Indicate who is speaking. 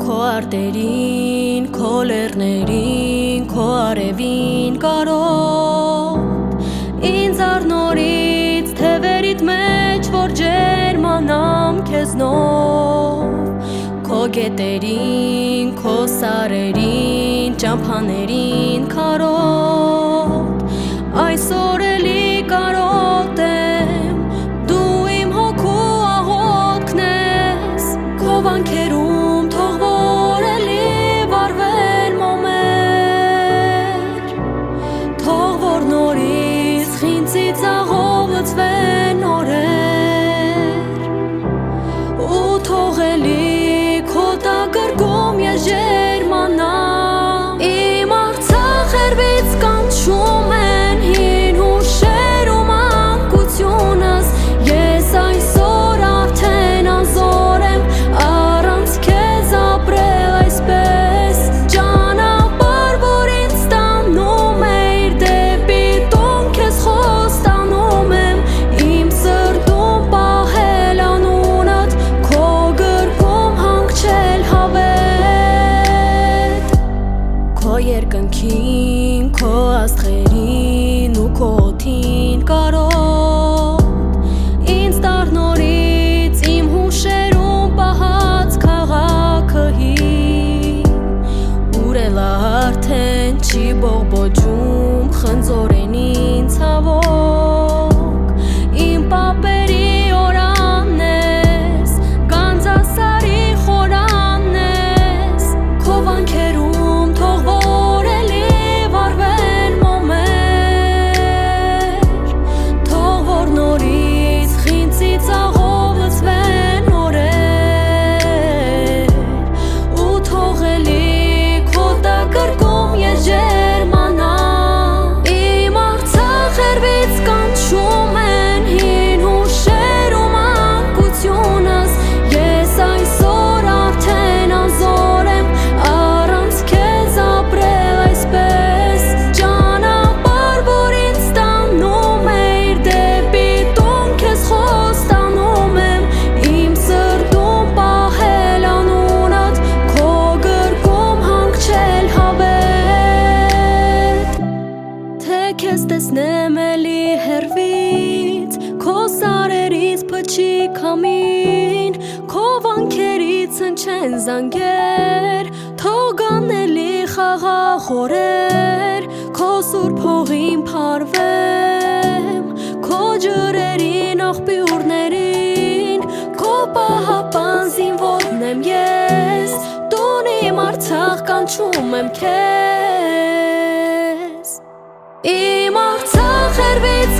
Speaker 1: Քո արտերին, քո լեռներին, քո արևին կարոտ ինձ առնորից թևերիդ մեջ, որ ջերմանամ քեզնով Քո գետերին, քո սարերին, ճամփաներին կարոտ Այսօր էլի կարոտ եմ, դու իմ հոգու աղոթքն ես Քո վանքերում թող որ էլի վարվեն մոմեր Թող որ նորից խինձից աղով լցվեն օրեր Ու թող էլի քո տակրկում ես ջերմանամ Իմ Արցախ հերվից կանչում են հին հուշեր ու մանկությունս Ես այսօր արդեն անզոր եմ առանց քեզ ապրել այսպես Ճանապարհ, որ ինձ տանում է իր դեպի տուն քեզ խոստանում եմ Իմ սրտում պահել անունդ քո գրկում հանգչել հավետ Քո երկնքին, քո աստղերին ու քո օդին կարոտ Ինձ դառնորից իմ հուշերում պահած քաղաքը հին Ուր էլ արդեն չի բողբոջում խնձորենին ցավոք Իմ պապերի օրանն ես, գանձասարի խորանն ես Քո վանքերում թող որ էլի վարվեն մոմեր Թող որ նորից խինձից աղով լցվեն օրեր Ու թող էլի քո տակրկում ես ջերմանամ Իմ Արցախ հերվից կանչում են հին հուշեր ու մանկությունս Ես այսօր արդեն անզոր եմ առանց քեզ ապրել այսպես Ճանապարհ, որ ինձ տանում է իր դեպի տուն քեզ խոստանում եմ Իմ սրտում պահել անունդ քո գրկում հանգչել հավետ Թե քեզ տեսնեմ էլի հեռվից Քո սարերից փչի քամին Քո վանքերից հնչեն զանգեր Թող գան էլի խաղաղ օրեր Քո սուրբ հողին փարվեմ Քո ջրերին աղբյուրներին Քո պահապան զինվորն եմ ես Տուն իմ Արցախ կանչում եմ քեզ Իմ Արցախ հերվից